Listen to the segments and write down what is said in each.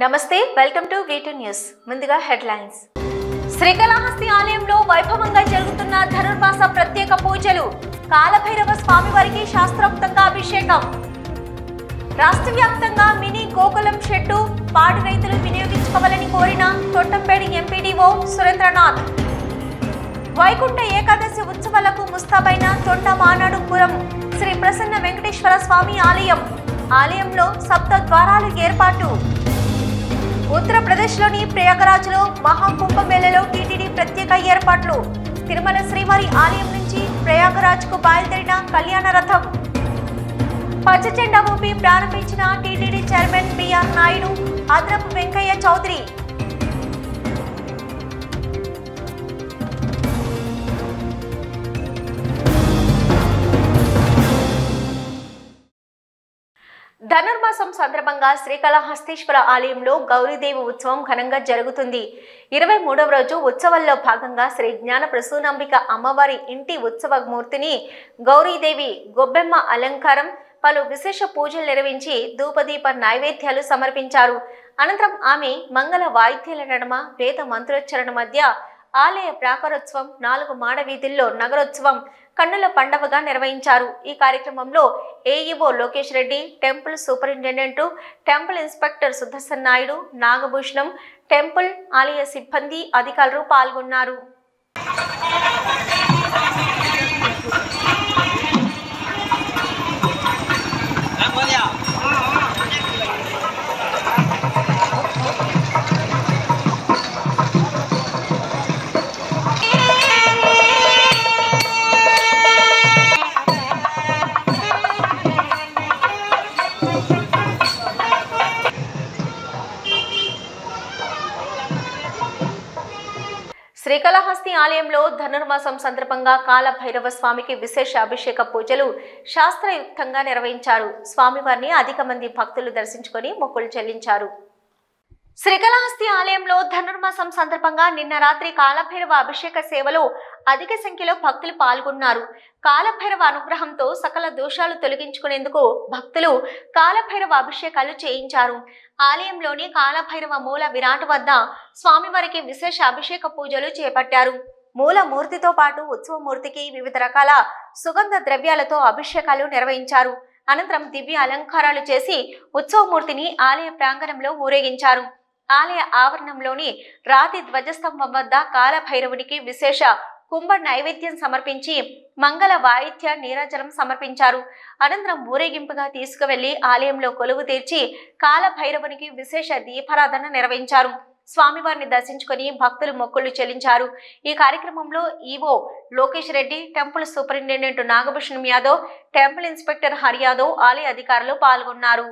నమస్తే, welcome to V2 news. ముందుగా headlines. Srikalahasti ఆలయంలో వైభవంగా జరుగుతున్న ధనుర్మాస ప్రత్యేక పూజలు. కాలభైరవ స్వామివారికి శాస్త్రోక్తంగా అభిషేకం. రాష్ట్ర వ్యాప్తంగా మినీ గోకులం షెడ్డు పాడి రైతులు వినియోగించుకోవాలని కోరిన తొట్టంపేడి ఎంపీడీఓ సురేంద్రనాథ్. వైకుంఠ ఏకాదశి ఉత్సవాలకు ముస్తాబైన తొండ మానాడుపురం శ్రీ ప్రసన్న వెంకటేశ్వర స్వామి ఆలయం. ఆలయంలో సప్త ద్వారాలు ఏర్పాటు. ఉత్తరప్రదేశ్లోని ప్రయాగరాజ్లో మహాకుంభమేళలో టీటీడీ ప్రత్యేక ఏర్పాట్లు. తిరుమల శ్రీవారి ఆలయం నుంచి ప్రయాగరాజ్కు బయలుదేరిన కళ్యాణ రథం. పచ్చజెండా ఊపి ప్రారంభించిన టీటీడీ చైర్మన్ బిఆర్ నాయుడు, అదనపు వెంకయ్య చౌదరి. ధనుర్మాసం సందర్భంగా శ్రీకాళహస్తీశ్వర ఆలయంలో గౌరీదేవి ఉత్సవం ఘనంగా జరుగుతుంది. 23వ రోజు ఉత్సవాల్లో భాగంగా శ్రీ జ్ఞాన ప్రసూనాంబిక అమ్మవారి ఇంటి ఉత్సవ మూర్తిని గౌరీదేవి గొబ్బెమ్మ అలంకారం, పలు విశేష పూజలు నిర్వహించి ధూపదీప నైవేద్యాలు సమర్పించారు. అనంతరం ఆమె మంగళ వాయిద్యాల నడుమ వేద మంత్రోచ్చరణ మధ్య ఆలయ ప్రాకారోత్సవం, 4 మాడ వీధుల్లో నగరోత్సవం కన్నుల పండవగా నిర్వహించారు. ఈ కార్యక్రమంలో AEO Lokesh Reddy, temple superintendent, temple inspector Sudarshan Naidu, Nagabhushanam, temple ఆలయ సిబ్బంది, అధికారులు పాల్గొన్నారు. శ్రీకాళహస్తి ఆలయంలో ధనుర్మాసం సందర్భంగా కాలభైరవ స్వామికి విశేష అభిషేక పూజలు శాస్త్రయుక్తంగా నిర్వహించారు. స్వామివారిని అధిక మంది భక్తులు దర్శించుకొని మొక్కులు చెల్లించారు. శ్రీకాళహస్తి ఆలయంలో ధనుర్మాసం సందర్భంగా నిన్న రాత్రి కాలభైరవ అభిషేక సేవలో అధిక సంఖ్యలో భక్తులు పాల్గొన్నారు. కాలభైరవ అనుగ్రహంతో సకల దోషాలు తొలగించుకునేందుకు భక్తులు కాలభైరవ అభిషేకాలు చేయించారు. ఆలయంలోని కాలభైరవ మూల విరాట్ వద్ద స్వామివారికి విశేష అభిషేక పూజలు చేపట్టారు. మూల మూర్తితో పాటు ఉత్సవమూర్తికి వివిధ రకాల సుగంధ ద్రవ్యాలతో అభిషేకాలు నిర్వహించారు. అనంతరం దివ్య అలంకారాలు చేసి ఉత్సవమూర్తిని ఆలయ ప్రాంగణంలో ఊరేగించారు. ఆలయ ఆవరణంలోని రాతి ధ్వజస్తంభం వద్ద కాలభైరవునికి విశేష కుంభ నైవేద్యం సమర్పించి మంగళ వాయిద్య నీరాజనం సమర్పించారు. అనంతరం ఊరేగింపుగా తీసుకువెళ్లి ఆలయంలో కొలువు తీర్చి కాలభైరవునికి విశేష దీపారాధన నిర్వహించారు. స్వామివారిని దర్శించుకుని భక్తులు మొక్కులు చెల్లించారు. ఈ కార్యక్రమంలో EO Lokesh Reddy, temple superintendent Nagabhushanam Yadav, temple inspector Hari Yadav, ఆలయ అధికారులు పాల్గొన్నారు.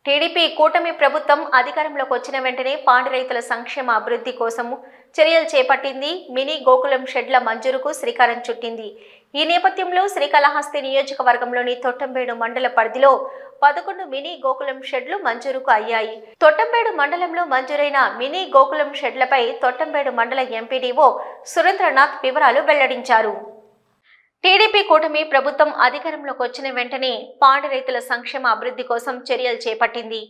టీడీపీ కూటమి ప్రభుత్వం అధికారంలోకి వచ్చిన వెంటనే పాడి రైతుల సంక్షేమ అభివృద్ధి కోసం చర్యలు చేపట్టింది. మినీ గోకులం షెడ్ల మంజూరుకు శ్రీకారం చుట్టింది. ఈ నేపథ్యంలో శ్రీకాళహస్తి నియోజకవర్గంలోని తొట్టంబేడు మండల పరిధిలో 11 మినీ గోకులం షెడ్లు మంజూరుకు అయ్యాయి. తొట్టంబేడు మండలంలో మంజూరైన మినీ గోకులం షెడ్లపై తొట్టంబేడు మండల ఎంపీడీఓ సురేంద్రనాథ్ వివరాలు వెల్లడించారు. టీడీపీ కూటమి ప్రభుత్వం అధికారంలోకి వచ్చిన వెంటనే పాడి రైతుల సంక్షేమ అభివృద్ధి కోసం చర్యలు చేపట్టింది.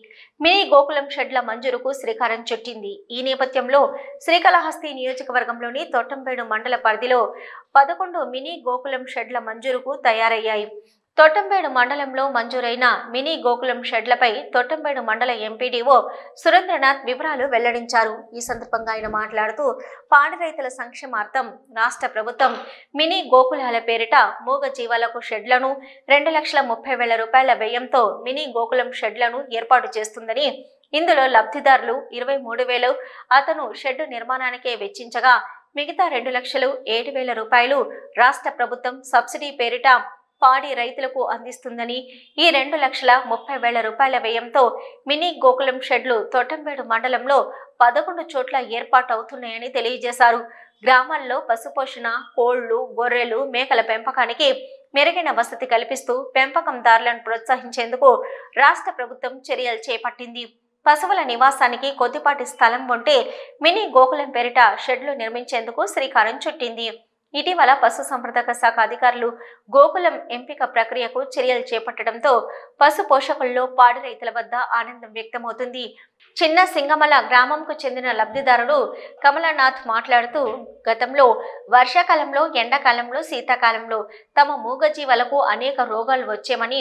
మినీ గోకులం షెడ్ల మంజూరుకు శ్రీకారం చుట్టింది. ఈ నేపథ్యంలో శ్రీకాళహస్తి నియోజకవర్గంలోని తొట్టంబేడు మండల పరిధిలో 11 మినీ గోకులం షెడ్ల మంజూరుకు తయారయ్యాయి. తొట్టంబేడు మండలంలో మంజూరైన మినీ గోకులం షెడ్లపై తొట్టంబేడు మండల ఎంపీడీఓ సురేంద్రనాథ్ వివరాలు వెల్లడించారు. ఈ సందర్భంగా ఆయన మాట్లాడుతూ పాడి రైతుల సంక్షేమార్థం రాష్ట్ర ప్రభుత్వం మినీ గోకులాల పేరిట మూగ జీవాలకు షెడ్లను 2,30,000 రూపాయల వ్యయంతో మినీ గోకులం షెడ్లను ఏర్పాటు చేస్తుందని, ఇందులో లబ్ధిదారులు 23,000 అతను షెడ్డు నిర్మాణానికే వెచ్చించగా మిగతా 2,07,000 రూపాయలు రాష్ట్ర ప్రభుత్వం సబ్సిడీ పేరిట పాడి రైతులకు అందిస్తుందని, ఈ 2,30,000 రూపాయల వ్యయంతో మినీ గోకులం షెడ్లు తొట్టంబేడు మండలంలో 11 చోట్ల ఏర్పాటు అవుతున్నాయని తెలియజేశారు. గ్రామాల్లో పశుపోషణ, కోళ్లు, గొర్రెలు, మేకల పెంపకానికి మెరుగైన వసతి కల్పిస్తూ పెంపకందారులను ప్రోత్సహించేందుకు రాష్ట్ర ప్రభుత్వం చర్యలు చేపట్టింది. పశువుల నివాసానికి కొద్దిపాటి స్థలం ఉంటే మినీ గోకులం పేరిట షెడ్లు నిర్మించేందుకు శ్రీకారం చుట్టింది. ఇటీవల పశుసంవర్ధక శాఖ అధికారులు గోకులం ఎంపిక ప్రక్రియకు చర్యలు చేపట్టడంతో పశు పోషకుల్లో పాడి రైతుల వద్ద ఆనందం వ్యక్తమవుతుంది. చిన్న సింగమల గ్రామంకు చెందిన లబ్ధిదారుడు కమలనాథ్ మాట్లాడుతూ గతంలో వర్షాకాలంలో, ఎండాకాలంలో, శీతాకాలంలో తమ మూగజీవాలకు అనేక రోగాలు వచ్చేమని,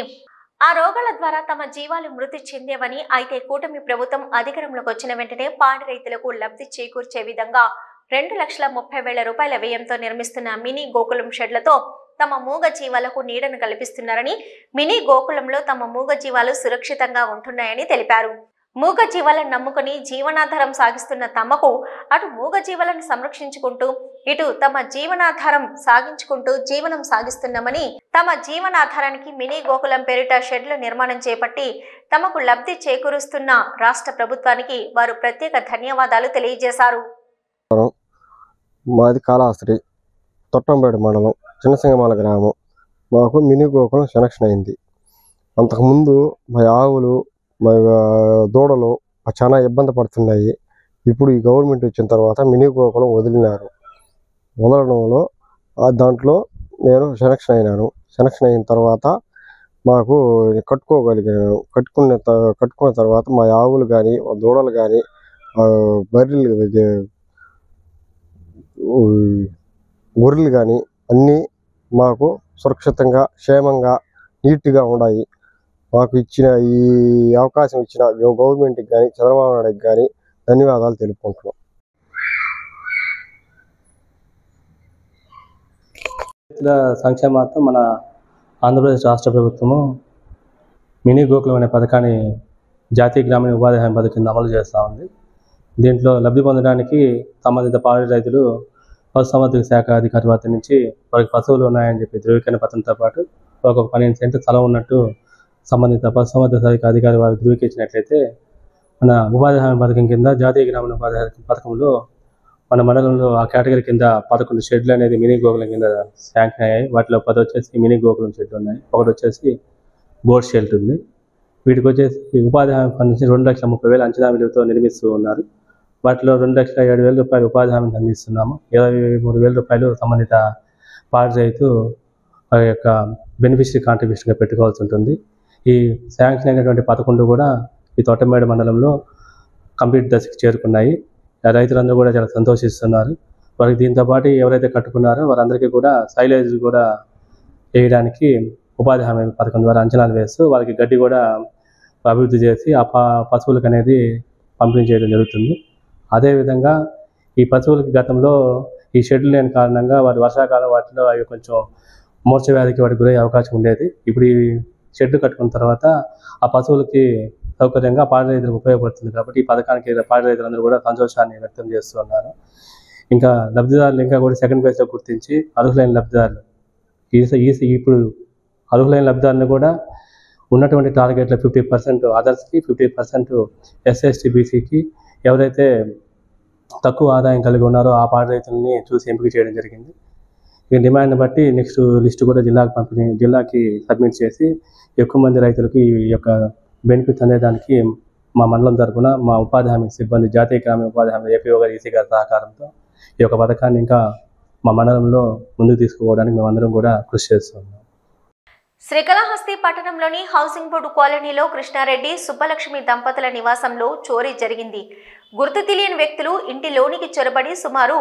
ఆ రోగాల ద్వారా తమ జీవాలు మృతి చెందేవని, అయితే కూటమి ప్రభుత్వం అధికారంలోకి వచ్చిన వెంటనే పాడి రైతులకు లబ్ధి చేకూర్చే విధంగా 2,30,000 రూపాయల వ్యయంతో నిర్మిస్తున్న మినీ గోకులం షెడ్లతో తమ మూగ జీవాలకు నీడను కల్పిస్తున్నారని, మినీ గోకులంలో తమ మూగ జీవాలు సురక్షితంగా ఉంటున్నాయని తెలిపారు. మూగ జీవాలను నమ్ముకుని జీవనాధారం సాగిస్తున్న తమకు అటు మూగ జీవాలను సంరక్షించుకుంటూ ఇటు తమ జీవనాధారం సాగించుకుంటూ జీవనం సాగిస్తున్నామని, తమ జీవనాధారానికి మినీ గోకులం పేరిట షెడ్ల నిర్మాణం చేపట్టి తమకు లబ్ధి చేకూరుస్తున్న రాష్ట్ర ప్రభుత్వానికి వారు ప్రత్యేక ధన్యవాదాలు తెలియజేశారు. మాది కాళహస్తి తొట్టంబేడు మండలం చిన్నసింగమాల గ్రామం. మాకు మినీ గోకులం సెలక్షన్ అయింది. అంతకుముందు మా ఆవులు, మా దూడలు చాలా ఇబ్బంది పడుతున్నాయి. ఇప్పుడు ఈ గవర్నమెంట్ వచ్చిన తర్వాత మినీ గోకులం వదిలినారు. వదలడంలో దాంట్లో నేను సెలక్షన్ అయినాను. సెలక్షన్ అయిన తర్వాత మాకు కట్టుకోగలిగాను. కట్టుకున్న తర్వాత మా ఆవులు కానీ, దూడలు కానీ, బర్రెలు, గొర్రెలు కానీ అన్నీ మాకు సురక్షితంగా, క్షేమంగా, నీట్గా ఉన్నాయి. మాకు ఇచ్చిన ఈ అవకాశం ఇచ్చిన గవర్నమెంట్కి కానీ, చంద్రబాబు నాయుడుకి కానీ ధన్యవాదాలు తెలుపుకుంటున్నాం. సంక్షేమార్థం మన ఆంధ్రప్రదేశ్ రాష్ట్ర ప్రభుత్వము మినీ గోకులం అనే పథకాన్ని జాతీయ గ్రామీణ ఉపాధి హామీ పథకం కింద అమలు చేస్తూ ఉంది. దీంట్లో లబ్ధి పొందడానికి సంబంధిత పాడి రైతులు పశుసంవర్ధక శాఖ అధికారి వద్ద నుంచి వారికి పశువులు ఉన్నాయని చెప్పి ధృవీకరణ పత్రంతో పాటు ఒక 12 సెంట్లు స్థలం ఉన్నట్టు సంబంధిత పశుసంవర్ధక శాఖ అధికారి వారు ధృవీకరించినట్లయితే మన ఉపాధి హామీ పథకం కింద జాతీయ గ్రామీణ ఉపాధి హామీ పథకంలో మన మండలంలో ఆ కేటగిరీ కింద 11 షెడ్లు అనేది మినీ గోకులం కింద శాంక్షన్ అయ్యాయి. వాటిలో 10 వచ్చేసి మినీ గోకులం షెడ్లు ఉన్నాయి. ఒకటి వచ్చేసి బోర్డ్ షెల్టర్ ఉంది. వీటికి వచ్చేసి ఉపాధి హామీ ఫండ్ నుంచి 2,30,000 అంచనా విలువతో నిర్మిస్తూ ఉన్నారు. వాటిలో 2,07,000 రూపాయలు ఉపాధి హామీని అందిస్తున్నాము. 23,000 రూపాయలు సంబంధిత పాడి రైతు ఆ యొక్క బెనిఫిషరీ కాంట్రిబ్యూషన్గా పెట్టుకోవాల్సి ఉంటుంది. ఈ శాంక్షన్ అయినటువంటి 11 కూడా ఈ తొట్టంబేడు మండలంలో కంప్లీట్ దశకు చేరుకున్నాయి. రైతులందరూ కూడా చాలా సంతోషిస్తున్నారు. వారికి దీంతోపాటు ఎవరైతే కట్టుకున్నారో వారందరికీ కూడా సైలేజ్ కూడా వేయడానికి ఉపాధి హామీ పథకం ద్వారా అంచనాలు వేస్తూ వారికి గడ్డి కూడా అభివృద్ధి చేసి ఆ పశువులకు అనేది పంపిణీ చేయడం జరుగుతుంది. అదేవిధంగా ఈ పశువులకి గతంలో ఈ షెడ్లు లేని కారణంగా వాటి వర్షాకాలం వాటిలో అవి కొంచెం మూర్ఛ వ్యాధికి వాటికి గురయ్యే అవకాశం ఉండేది. ఇప్పుడు ఈ షెడ్లు కట్టుకున్న తర్వాత ఆ పశువులకి సౌకర్యంగా పాడి రైతులకు ఉపయోగపడుతుంది. కాబట్టి ఈ పథకానికి పాడి రైతులందరూ కూడా సంతోషాన్ని వ్యక్తం చేస్తూ ఉన్నారు. ఇంకా లబ్ధిదారులు ఇంకా కూడా సెకండ్ ఫేజ్లో గుర్తించి అర్హులైన లబ్ధిదారులు ఇప్పుడు అర్హులైన లబ్ధిదారులను కూడా ఉన్నటువంటి టార్గెట్లో 50% అదర్స్కి, 50% ఎస్సీ బీసీకి ఎవరైతే తక్కువ ఆదాయం కలిగి ఉన్నారో ఆ పాడి రైతులని చూసి ఎంపిక చేయడం జరిగింది. ఈ డిమాండ్ని బట్టి నెక్స్ట్ లిస్ట్ కూడా జిల్లాకి సబ్మిట్ చేసి ఎక్కువ మంది రైతులకి ఈ యొక్క బెనిఫిట్ అందేదానికి మా మండలం తరఫున మా ఉపాధి హామీ సిబ్బంది, జాతీయ గ్రామీణ ఉపాధి హామీ ఏపీఓ గారు, ఈసీ గారి సహకారంతో ఈ యొక్క పథకాన్ని ఇంకా మా మండలంలో ముందుకు తీసుకుపోవడానికి మేమందరం కూడా కృషి చేస్తున్నాం. శ్రీకాళహస్తి పట్టణంలోని హౌసింగ్ బోర్డు కాలనీలో కృష్ణారెడ్డి, సుబ్బలక్ష్మి దంపతుల నివాసంలో చోరీ జరిగింది. గుర్తు తెలియని వ్యక్తులు ఇంటిలోనికి చొరబడి సుమారు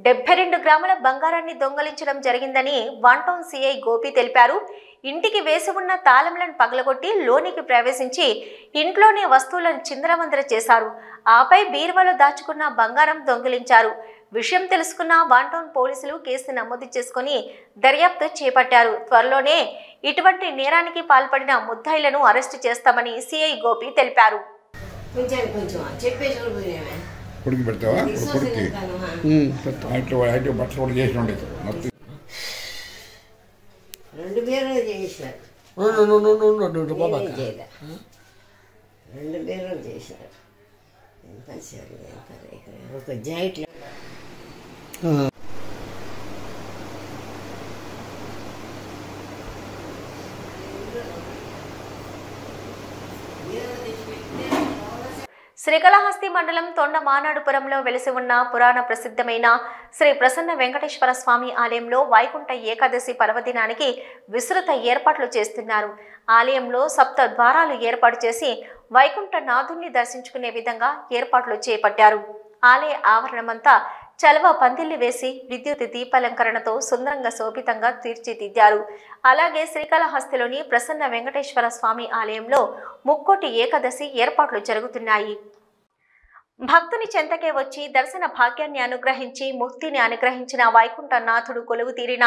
72 గ్రాముల బంగారాన్ని దొంగలించడం జరిగిందని వన్ టౌన్ సిఐ గోపి తెలిపారు. ఇంటికి వేసి ఉన్న తాళంలను పగలగొట్టి లోనికి ప్రవేశించి ఇంట్లోని వస్తువులను చిందరవందర చేశారు. ఆపై బీరువాలో దాచుకున్న బంగారం దొంగిలించారు. విషయం తెలుసుకున్న వన్ టౌన్ పోలీసులు కేసు నమోదు చేసుకుని దర్యాప్తు చేపట్టారు. త్వరలోనే ఇటువంటి నేరానికి పాల్పడిన ముద్దాయిలను అరెస్టు చేస్తామని సిఐ గోపి తెలిపారు. కొడుకు పెడతావా? కొడుకు బట్టలు కూడా చేసి ఉండేది. 2 బీరులు చేశారు. 2 బీరులు చేశారు. ఒక జాకెట్ శ్రీకాళహస్తి మండలం తొండమానాడుపురంలో వెలిసి ఉన్న పురాణ ప్రసిద్ధమైన శ్రీ ప్రసన్న వెంకటేశ్వర స్వామి ఆలయంలో వైకుంఠ ఏకాదశి పర్వదినానికి విస్తృత ఏర్పాట్లు చేస్తున్నారు. ఆలయంలో 7 ద్వారాలు ఏర్పాటు చేసి వైకుంఠ నాథుణ్ణి దర్శించుకునే విధంగా ఏర్పాట్లు చేపట్టారు. ఆలయ ఆవరణమంతా చలవ పందిళ్లు వేసి విద్యుత్ దీపాలంకరణతో సుందరంగా శోభితంగా తీర్చిదిద్దారు. అలాగే శ్రీకాళహస్తిలోని ప్రసన్న వెంకటేశ్వర స్వామి ఆలయంలో ముక్కోటి ఏకాదశి ఏర్పాట్లు జరుగుతున్నాయి. భక్తుని చెంతకే వచ్చి దర్శన భాగ్యాన్ని అనుగ్రహించి ముక్తిని అనుగ్రహించిన వైకుంఠనాథుడు కొలువు తీరిన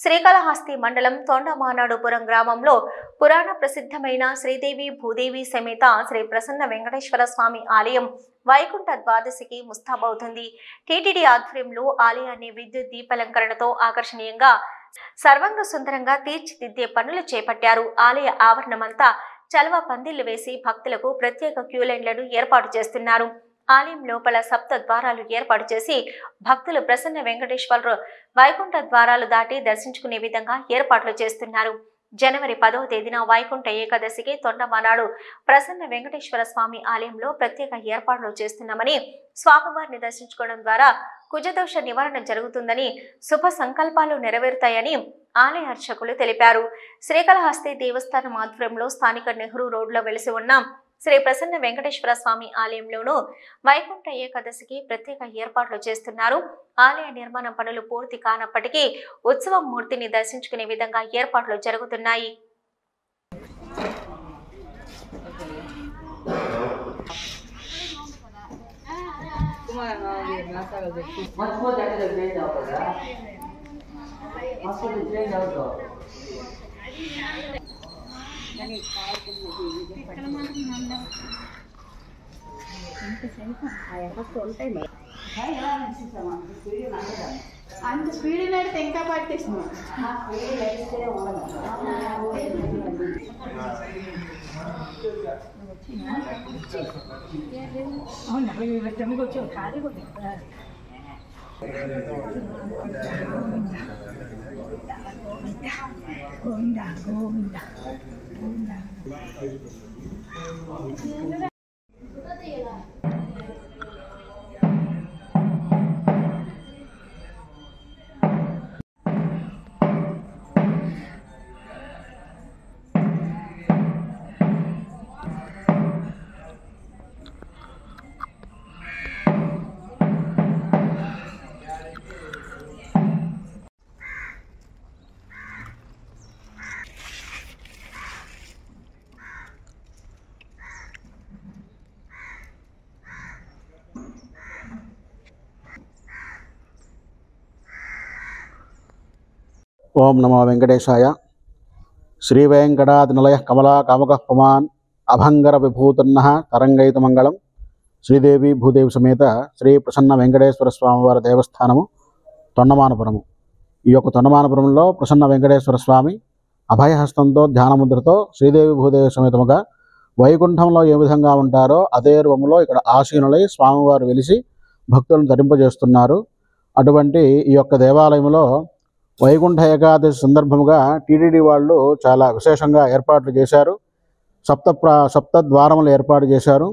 శ్రీకాళహస్తి మండలం తొండమానాడుపురం గ్రామంలో పురాణ ప్రసిద్ధమైన శ్రీదేవి భూదేవి సమేత శ్రీ ప్రసన్న వెంకటేశ్వర స్వామి ఆలయం వైకుంఠ ద్వాదశికి ముస్తాబవుతుంది. టీటీడీ ఆధ్వర్యంలో ఆలయాన్ని విద్యుత్ దీపాలంకరణతో ఆకర్షణీయంగా సర్వంగ సుందరంగా తీర్చిదిద్దే పనులు చేపట్టారు. ఆలయ ఆవరణమంతా చలవ పందిళ్లు వేసి భక్తులకు ప్రత్యేక క్యూలైన్లను ఏర్పాటు చేస్తున్నారు. ఆలయం లోపల 7 ద్వారాలు ఏర్పాటు చేసి భక్తులు ప్రసన్న వెంకటేశ్వర వైకుంఠ ద్వారాలు దాటి దర్శించుకునే విధంగా ఏర్పాట్లు చేస్తున్నారు. జనవరి 10వ తేదీన వైకుంఠ ఏకాదశికి తొండమానాడు ప్రసన్న వెంకటేశ్వర స్వామి ఆలయంలో ప్రత్యేక ఏర్పాట్లు చేస్తున్నామని, స్వామివారిని దర్శించుకోవడం ద్వారా కుజదోష నివారణ జరుగుతుందని, శుభ సంకల్పాలు నెరవేరుతాయని ఆలయ అర్చకులు తెలిపారు. శ్రీకాళహస్తి దేవస్థానం ఆధ్వర్యంలో స్థానిక నెహ్రూ రోడ్లో వెలిసి ఉన్న శ్రీ ప్రసన్న వెంకటేశ్వర స్వామి ఆలయంలోనూ వైకుంఠ ఏకాదశికి ప్రత్యేక ఏర్పాట్లు చేస్తున్నారు. ఆలయ నిర్మాణ పనులు పూర్తి కానప్పటికీ ఉత్సవం మూర్తిని దర్శించుకునే విధంగా ఏర్పాట్లు జరుగుతున్నాయి. అంత స్పీడ్ నడితే ఇంకా పట్టేస్తున్నాం. ఓం నమో వెంకటేశాయ. శ్రీ వెంకటాద్నిలయ కమలా కామకః పుమాన్ అభంగర విభూతన్న తరంగైత మంగళం. శ్రీదేవి భూదేవి సమేత శ్రీ ప్రసన్న వెంకటేశ్వర స్వామివారి దేవస్థానము తొండమానపురము. ఈ యొక్క తొండమానపురంలో ప్రసన్న వెంకటేశ్వర స్వామి అభయహస్తంతో ధ్యానముద్రతో శ్రీదేవి భూదేవి సమేతముగా వైకుంఠంలో ఏ విధంగా ఉంటారో అదే రూపంలో ఇక్కడ ఆసీనులై స్వామివారు వెలిసి భక్తులను తరింపజేస్తున్నారు. అటువంటి ఈ యొక్క దేవాలయంలో వైకుంఠ ఏకాదశి సందర్భముగా టీటీడీ వాళ్ళు చాలా విశేషంగా ఏర్పాట్లు చేశారు. సప్త ద్వారములు ఏర్పాటు చేశారు.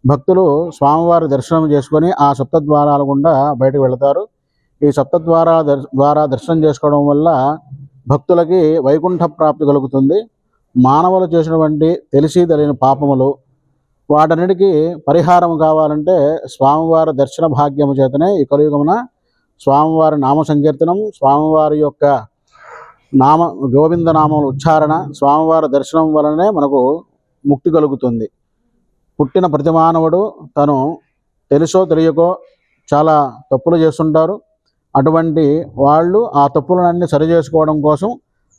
భక్తులు స్వామివారి దర్శనం చేసుకొని ఆ సప్తద్వారాల గుండా బయటకు వెళతారు. ఈ ద్వారా దర్శనం చేసుకోవడం వల్ల భక్తులకి వైకుంఠ ప్రాప్తి కలుగుతుంది. మానవులు చేసినటువంటి తెలిసి తెలియని పాపములు వాటన్నిటికీ పరిహారం కావాలంటే స్వామివారి దర్శన భాగ్యము చేతనే ఈ కలియుగమున స్వామివారి నామ సంకీర్తనం, స్వామివారి యొక్క గోవింద నామముల ఉచ్చారణ, స్వామివారి దర్శనం వలనే మనకు ముక్తి కలుగుతుంది. పుట్టిన ప్రతి మానవుడు తను తెలుసో తెలియకో చాలా తప్పులు చేస్తుంటారు. అటువంటి వాళ్ళు ఆ తప్పులన్నీ సరి చేసుకోవడం కోసం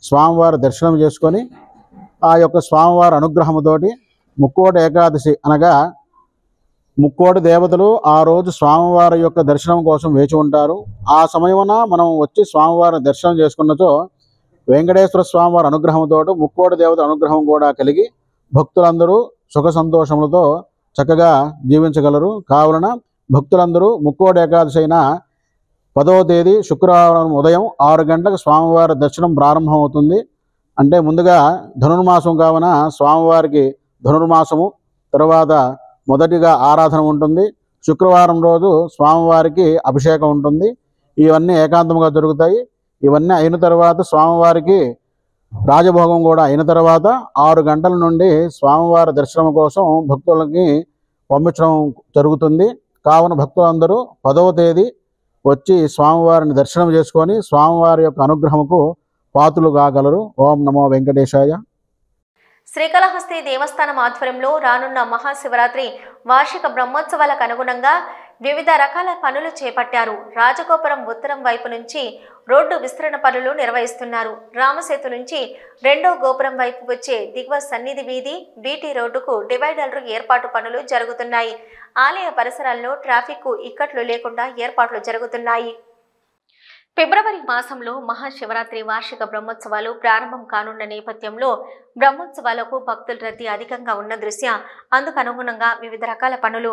స్వామివారి దర్శనం చేసుకొని ఆ యొక్క స్వామివారి అనుగ్రహముతోటి ముక్కోటి ఏకాదశి అనగా ముక్కోటి దేవతలు ఆ రోజు స్వామివారి యొక్క దర్శనం కోసం వేచి ఉంటారు. ఆ సమయమున మనం వచ్చి స్వామివారిని దర్శనం చేసుకున్నచో వెంకటేశ్వర స్వామివారి అనుగ్రహంతో ముక్కోటి దేవత అనుగ్రహం కూడా కలిగి భక్తులందరూ సుఖ సంతోషములతో చక్కగా జీవించగలరు. కావున భక్తులందరూ ముక్కోటి ఏకాదశి అయిన 10వ తేదీ శుక్రవారం ఉదయం 6 గంటలకు స్వామివారి దర్శనం ప్రారంభమవుతుంది. అంటే ముందుగా ధనుర్మాసం కావున స్వామివారికి ధనుర్మాసము, తర్వాత మొదటిగా ఆరాధన ఉంటుంది. శుక్రవారం రోజు స్వామివారికి అభిషేకం ఉంటుంది. ఇవన్నీ ఏకాంతముగా జరుగుతాయి. ఇవన్నీ అయిన తర్వాత స్వామివారికి రాజభోగం కూడా అయిన తర్వాత 6 గంటల నుండి స్వామివారి దర్శనం కోసం భక్తులకి పంపించడం జరుగుతుంది. కావున భక్తులందరూ 10వ తేదీ వచ్చి స్వామివారిని దర్శనం చేసుకొని స్వామివారి యొక్క అనుగ్రహముకు పాత్రులు కాగలరు. ఓం నమో వెంకటేశాయ. శ్రీకాళహస్తి దేవస్థానం ఆధ్వర్యంలో రానున్న మహాశివరాత్రి వార్షిక బ్రహ్మోత్సవాలకు అనుగుణంగా వివిధ రకాల పనులు చేపట్టారు. రాజగోపురం ఉత్తరం వైపు నుంచి రోడ్డు విస్తరణ పనులు నిర్వహిస్తున్నారు. రామసేతు నుంచి 2వ గోపురం వైపు వచ్చే దిగువ సన్నిధి వీధి బీటీ రోడ్డుకు డివైడర్లు ఏర్పాటు పనులు జరుగుతున్నాయి. ఆలయ పరిసరాల్లో ట్రాఫిక్ ఇక్కట్లు లేకుండా ఏర్పాట్లు జరుగుతున్నాయి. ఫిబ్రవరి మాసంలో మహాశివరాత్రి వార్షిక బ్రహ్మోత్సవాలు ప్రారంభం కానున్న నేపథ్యంలో బ్రహ్మోత్సవాలకు భక్తుల రద్దీ అధికంగా ఉన్న దృష్ట్యా అందుకు అనుగుణంగా వివిధ రకాల పనులు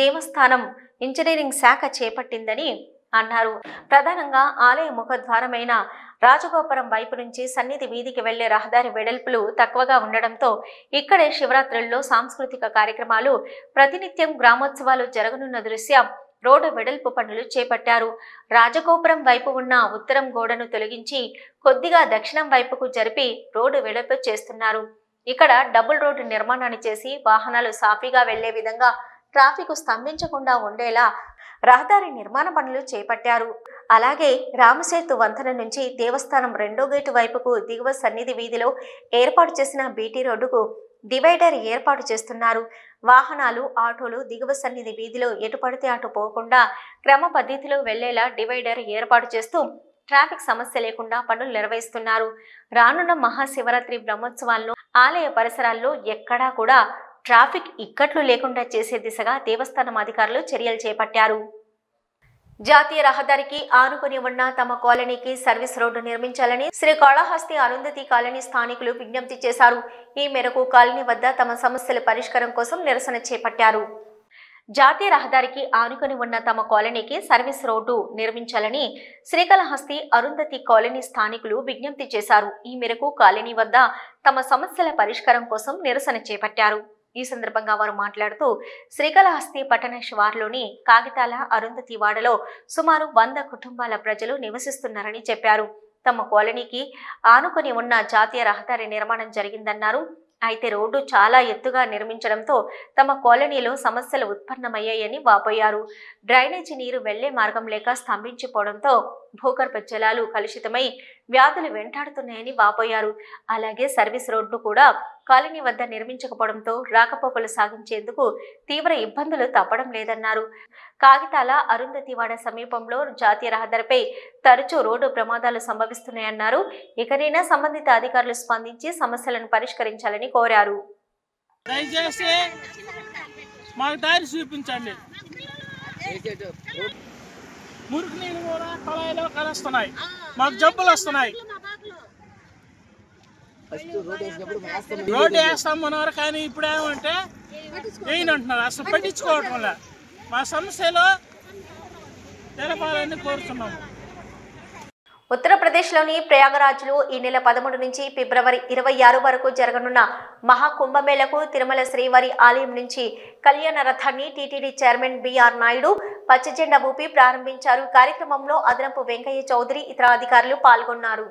దేవస్థానం ఇంజనీరింగ్ శాఖ చేపట్టిందని అన్నారు. ప్రధానంగా ఆలయ ముఖద్వారమైన రాజగోపురం వైపు నుంచి సన్నిధి వీధికి వెళ్లే రహదారి వెడల్పులు తక్కువగా ఉండడంతో ఇక్కడే శివరాత్రుల్లో సాంస్కృతిక కార్యక్రమాలు, ప్రతినిత్యం గ్రామోత్సవాలు జరగనున్న దృష్ట్యా రోడ్డు వెడల్పు పనులు చేపట్టారు. రాజగోపురం వైపు ఉన్న ఉత్తరం గోడను తొలగించి కొద్దిగా దక్షిణం వైపుకు జరిపి రోడ్డు వెడల్పు చేస్తున్నారు. ఇక్కడ డబుల్ రోడ్డు నిర్మాణాన్ని చేసి వాహనాలు సాఫీగా వెళ్లే విధంగా ట్రాఫిక్ స్తంభించకుండా ఉండేలా రహదారి నిర్మాణ పనులు చేపట్టారు. అలాగే రామసేతు వంతెన నుంచి దేవస్థానం 2వ గేటు వైపుకు దిగువ సన్నిధి వీధిలో ఏర్పాటు చేసిన బీటీ రోడ్డుకు డివైడర్ ఏర్పాటు చేస్తున్నారు. వాహనాలు, ఆటోలు దిగువ సన్నిధి వీధిలో ఎటు పడితే అటు పోకుండా క్రమ పద్ధతిలో వెళ్లేలా డివైడర్ ఏర్పాటు చేస్తూ ట్రాఫిక్ సమస్య లేకుండా పనులు నిర్వహిస్తున్నారు. రానున్న మహాశివరాత్రి బ్రహ్మోత్సవాల్లో ఆలయ పరిసరాల్లో ఎక్కడా కూడా ట్రాఫిక్ ఇక్కట్లు లేకుండా చేసే దిశగా దేవస్థానం అధికారులు చర్యలు చేపట్టారు. జాతీయ రహదారికి ఆనుకుని ఉన్న తమ కాలనీకి సర్వీస్ రోడ్డు నిర్మించాలని శ్రీకాళహస్తి అరుంధతి కాలనీ స్థానికులు విజ్ఞప్తి చేశారు. ఈ మేరకు కాలనీ వద్ద తమ సమస్యల పరిష్కారం కోసం నిరసన చేపట్టారు. జాతీయ రహదారికి ఆనుకుని ఉన్న తమ కాలనీకి సర్వీస్ రోడ్డు నిర్మించాలని శ్రీకాళహస్తి అరుంధతి కాలనీ స్థానికులు విజ్ఞప్తి చేశారు. ఈ మేరకు కాలనీ వద్ద తమ సమస్యల పరిష్కారం కోసం నిరసన చేపట్టారు. ఈ సందర్భంగా వారు మాట్లాడుతూ శ్రీకాళహస్తి పట్టణ శివార్లోని కాగితాల అరుంధతి వాడలో సుమారు 100 కుటుంబాల ప్రజలు నివసిస్తున్నారని చెప్పారు. తమ కాలనీకి ఆనుకొని ఉన్న జాతీయ రహదారి నిర్మాణం జరిగిందన్నారు. అయితే రోడ్డు చాలా ఎత్తుగా నిర్మించడంతో తమ కాలనీలో సమస్యలు ఉత్పన్నమయ్యాయని వాపోయారు. డ్రైనేజీ నీరు వెళ్లే మార్గం లేక స్తంభించిపోవడంతో భూగర్భ జలాలు కలుషితమై వ్యాధులు వెంటాడుతున్నాయని వాపోయారు. అలాగే సర్వీస్ రోడ్డు కూడా కాలనీ వద్ద నిర్మించకపోవడంతో రాకపోకలు సాగించేందుకు తీవ్ర ఇబ్బందులు తప్పడం లేదన్నారు. కాగితాల అరుంధతివాడ సమీపంలో జాతీయ రహదారిపై తరచూ రోడ్డు ప్రమాదాలు సంభవిస్తున్నాయన్నారు. ఇకనైనా సంబంధిత అధికారులు స్పందించి సమస్యలను పరిష్కరించాలని కోరారు. దయచేసి మాకు దారి చూపించండి. మురికి నీళ్ళు కూడా కొలాయిలో కలుస్తున్నాయి, మాకు జబ్బులు వస్తున్నాయి. రోడ్డు వేస్తామన్నారు, కానీ ఇప్పుడు ఏమంటే వేయనంటున్నారు. అసలు పట్టించుకోవటం వల్ల మా సమస్యలో తెలపాలని కోరుతున్నాము. ఉత్తరప్రదేశ్లోని ప్రయాగరాజ్లో ఈ నెల 13 నుంచి ఫిబ్రవరి 26 వరకు జరగనున్న మహాకుంభమేళకు తిరుమల శ్రీవారి ఆలయం నుంచి కళ్యాణ రథాన్ని టీటీడీ చైర్మన్ బిఆర్ నాయుడు పచ్చజెండా ఊపి ప్రారంభించారు. కార్యక్రమంలో అదనపు వెంకయ్య చౌదరి ఇతర అధికారులు పాల్గొన్నారు.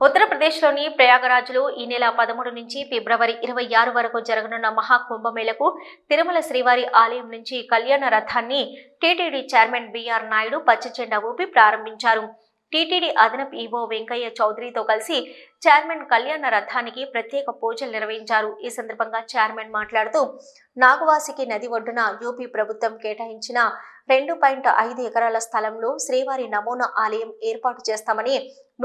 ఉత్తరప్రదేశ్లోని ప్రయాగరాజ్లో ఈ నెల 13 నుంచి ఫిబ్రవరి 26 వరకు జరగనున్న మహాకుంభమేళకు తిరుమల శ్రీవారి ఆలయం నుంచి కళ్యాణ రథాన్ని టీటీడీ చైర్మన్ బిఆర్ నాయుడు పచ్చజెండా ఊపి ప్రారంభించారు. టీటీడీ అదనపు ఈవో వెంకయ్య చౌదరితో కలిసి చైర్మన్ కళ్యాణ రథానికి ప్రత్యేక పూజలు నిర్వహించారు. ఈ సందర్భంగా చైర్మన్ మాట్లాడుతూ నాగవాసికి నది ఒడ్డున యూపీ ప్రభుత్వం కేటాయించిన 2.5 ఎకరాల స్థలంలో శ్రీవారి నమూనా ఆలయం ఏర్పాటు చేస్తామని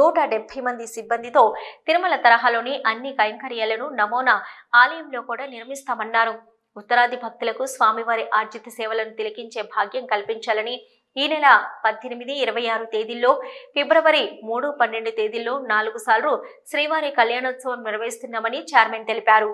170 మంది సిబ్బందితో తిరుమల తరహాలోని అన్ని కైంకర్యాలను నమూనా ఆలయంలో కూడా నిర్మిస్తామన్నారు. ఉత్తరాది భక్తులకు స్వామివారి ఆర్జిత సేవలను తిలకించే భాగ్యం కల్పించాలని ఈ నెల 18, 26 తేదీల్లో, ఫిబ్రవరి 3, 12 తేదీల్లో 4 సార్లు శ్రీవారి కళ్యాణోత్సవం నిర్వహిస్తున్నామని చైర్మన్ తెలిపారు.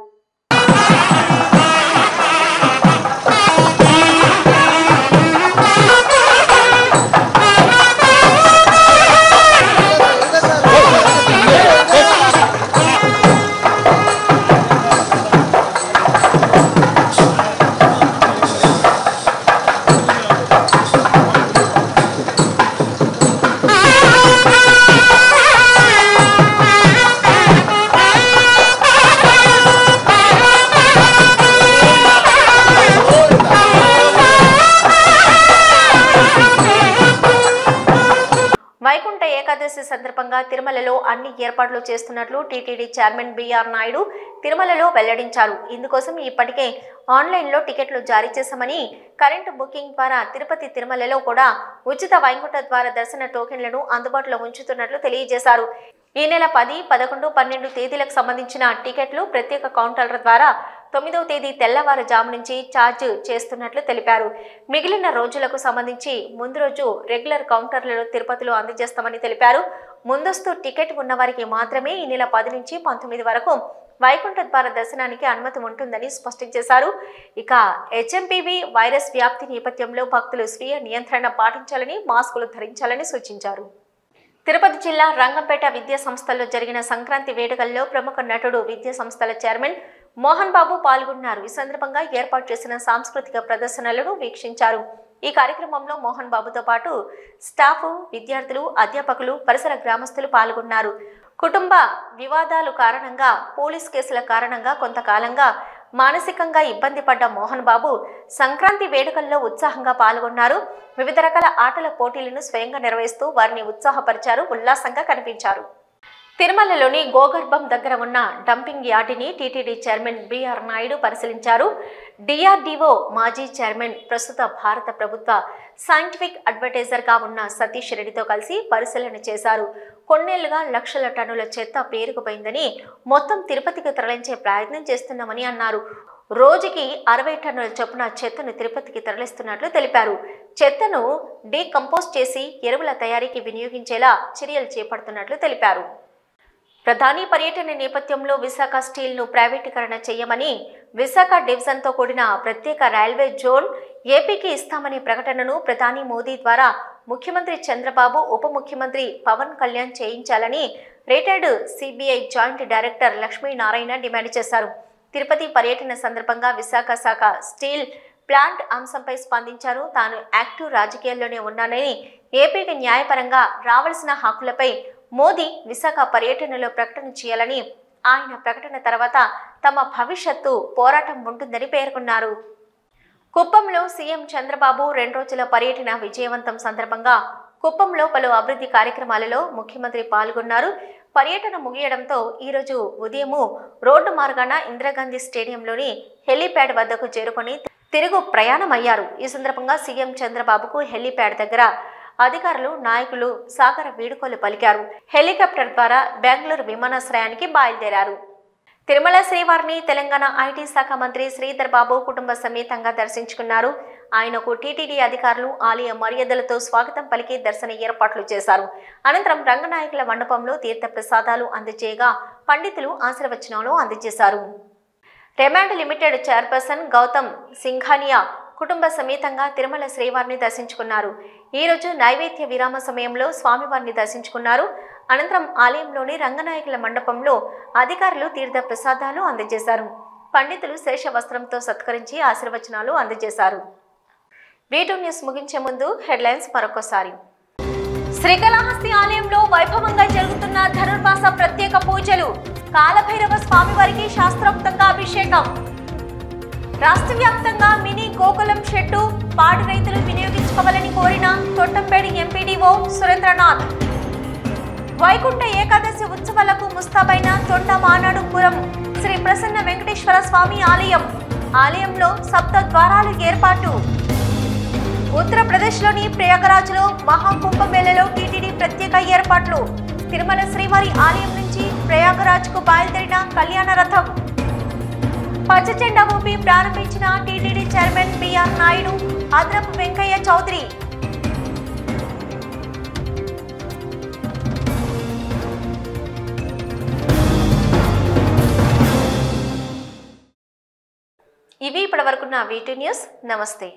వైకుంఠ ఏకాదశి సందర్భంగా తిరుమలలో అన్ని ఏర్పాట్లు చేస్తున్నట్లు టీటీడీ చైర్మన్ బిఆర్ నాయుడు తిరుమలలో వెల్లడించారు. ఇందుకోసం ఇప్పటికే ఆన్లైన్లో టికెట్లు జారీ చేశామని, కరెంటు బుకింగ్ ద్వారా తిరుపతి తిరుమలలో కూడా ఉచిత వైకుంఠ ద్వార దర్శన టోకెన్లను అందుబాటులో ఉంచుతున్నట్లు తెలియజేశారు. ఈ నెల 10, 11, 12 తేదీలకు సంబంధించిన టికెట్లు ప్రత్యేక కౌంటర్ల ద్వారా 9వ తేదీ తెల్లవారుజాము నుంచి ఛార్జ్ చేస్తున్నట్లు తెలిపారు. మిగిలిన రోజులకు సంబంధించి ముందు రోజు రెగ్యులర్ కౌంటర్లలో తిరుపతిలో అందజేస్తామని తెలిపారు. ముందస్తు టికెట్ ఉన్నవారికి మాత్రమే ఈ నెల 10 నుంచి 19 వరకు వైకుంఠ ద్వార దర్శనానికి అనుమతి ఉంటుందని స్పష్టం చేశారు. ఇక హెచ్ఎంపీవీ వైరస్ వ్యాప్తి నేపథ్యంలో భక్తులు స్వీయ నియంత్రణ పాటించాలని, మాస్కులు ధరించాలని సూచించారు. తిరుపతి జిల్లా రంగంపేట విద్యా సంస్థల్లో జరిగిన సంక్రాంతి వేడుకల్లో ప్రముఖ నటుడు విద్యా సంస్థల చైర్మన్ మోహన్ బాబు పాల్గొన్నారు. ఈ సందర్భంగా ఏర్పాటు చేసిన సాంస్కృతిక ప్రదర్శనలను వీక్షించారు. ఈ కార్యక్రమంలో మోహన్ బాబుతో పాటు స్టాఫ్, విద్యార్థులు, అధ్యాపకులు, పరిసర గ్రామస్తులు పాల్గొన్నారు. కుటుంబ వివాదాలు కారణంగా, పోలీస్ కేసుల కారణంగా కొంతకాలంగా మానసికంగా ఇబ్బంది పడ్డ మోహన్ బాబు సంక్రాంతి వేడుకల్లో ఉత్సాహంగా పాల్గొన్నారు. వివిధ రకాల ఆటల పోటీలను స్వయంగా నిర్వహిస్తూ వారిని ఉత్సాహపరిచారు, ఉల్లాసంగా కనిపించారు. తిరుమలలోని గోగర్భం దగ్గర ఉన్న డంపింగ్ యార్డుని టీటీడీ చైర్మన్ బిఆర్ నాయుడు పరిశీలించారు. డిఆర్డీఓ మాజీ చైర్మన్, ప్రస్తుత భారత ప్రభుత్వ సైంటిఫిక్ అడ్వైజర్గా ఉన్న సతీష్ రెడ్డితో కలిసి పరిశీలన చేశారు. కొన్నేళ్లుగా లక్షల టన్నుల చెత్త పేరుకుపోయిందని, మొత్తం తిరుపతికి తరలించే ప్రయత్నం చేస్తున్నామని అన్నారు. రోజుకి 60 టన్నుల చొప్పున చెత్తను తిరుపతికి తరలిస్తున్నట్లు తెలిపారు. చెత్తను డీకంపోజ్ చేసి ఎరువుల తయారీకి వినియోగించేలా చర్యలు చేపడుతున్నట్లు తెలిపారు. ప్రధాని పర్యటన నేపథ్యంలో విశాఖ స్టీల్ను ప్రైవేటీకరణ చేయమని, విశాఖ డివిజన్తో కూడిన ప్రత్యేక రైల్వే జోన్ ఏపీకి ఇస్తామనే ప్రకటనను ప్రధాని మోదీ ద్వారా ముఖ్యమంత్రి చంద్రబాబు, ఉప ముఖ్యమంత్రి పవన్ కళ్యాణ్ చేయించాలని retired CBI joint director Lakshminarayana demand చేశారు. తిరుపతి పర్యటన సందర్భంగా విశాఖ శాఖ స్టీల్ ప్లాంట్ అంశంపై స్పందించారు. తాను యాక్టివ్ రాజకీయాల్లోనే ఉన్నానని, ఏపీకి న్యాయపరంగా రావాల్సిన హక్కులపై మోదీ విశాఖ పర్యటనలో ప్రకటన చేయాలని, ఆయన ప్రకటన తర్వాత తమ భవిష్యత్తు పోరాటం ఉంటుందని పేర్కొన్నారు. కుప్పంలో సీఎం చంద్రబాబు 2 రోజుల పర్యటన విజయవంతం సందర్భంగా కుప్పంలో పలు అభివృద్ధి కార్యక్రమాలలో ముఖ్యమంత్రి పాల్గొన్నారు. పర్యటన ముగియడంతో ఈరోజు ఉదయం రోడ్డు మార్గాన ఇందిరాగాంధీ స్టేడియంలోని హెలీప్యాడ్ వద్దకు చేరుకొని తిరుగు ప్రయాణమయ్యారు. ఈ సందర్భంగా సీఎం చంద్రబాబుకు హెలీప్యాడ్ దగ్గర అధికారులు, నాయకులు సాగర వీడుకోలు పలికారు. హెలికాప్టర్ ద్వారా బెంగళూరు విమానాశ్రయానికి బయలుదేరారు. తిరుమల శ్రీవారిని తెలంగాణ ఐటీ శాఖ మంత్రి శ్రీధర్ బాబు కుటుంబ సమేతంగా దర్శించుకున్నారు. ఆయనకు టీటీడీ అధికారులు ఆలయ మర్యాదలతో స్వాగతం పలికి దర్శన ఏర్పాట్లు చేశారు. అనంతరం రంగనాయకుల మండపంలో తీర్థ ప్రసాదాలు అందజేయగా పండితులు ఆశీర్వచనాలు అందజేశారు. Raymond limited chairperson Gautam Singhania కుటుంబ సమేతంగా తిరుమల శ్రీవారిని దర్శించుకున్నారు. ఈరోజు నైవేద్య విరామ సమయంలో స్వామివారిని దర్శించుకున్నారు. అనంతరం ఆలయంలోని రంగనాయకుల మండపంలో అధికారులు తీర్థ ప్రసాదాలు అందజేశారు. పండితులు శేష వస్త్రంతో సత్కరించి ఆశీర్వచనాలు అందజేశారు. వీటూ న్యూస్ ముగించే ముందు హెడ్లైన్స్ మరొకసారి. శ్రీకాళహస్తి ఆలయంలో వైభవంగా జరుగుతున్న ధనుర్మాస ప్రత్యేక పూజలు. కాలభైరవ స్వామివారికి శాస్త్రోక్తంగా అభిషేకం. రాష్ట్ర వ్యాప్తంగా మినీ గోకులం షెడ్డు పాడి రైతులు వినియోగించుకోవాలని కోరిన తొట్టంపేడి ఎంపీడీఓ సురేంద్రనాథ్. వైకుంఠ ఏకాదశి ఉత్సవాలకు ముస్తాబైన తొండ మానాడుపురం శ్రీ ప్రసన్న వెంకటేశ్వర స్వామి ఆలయం. ఆలయంలో 7 ద్వారాలు ఏర్పాటు. ఉత్తరప్రదేశ్లోని ప్రయాగరాజ్లో మహాకుంభమేళలో టీటీడీ ప్రత్యేక ఏర్పాట్లు. తిరుమల శ్రీవారి ఆలయం నుంచి ప్రయాగరాజ్కు బయలుదేరిన కళ్యాణ రథం. పచ్చజెండా ఊపి ప్రారంభించిన టీటీడీ చైర్మన్ బిఆర్ నాయుడు, అద్రపు వెంకయ్య చౌదరి. ఇవి ఇప్పటివరకున్న వీటూ న్యూస్. నమస్తే.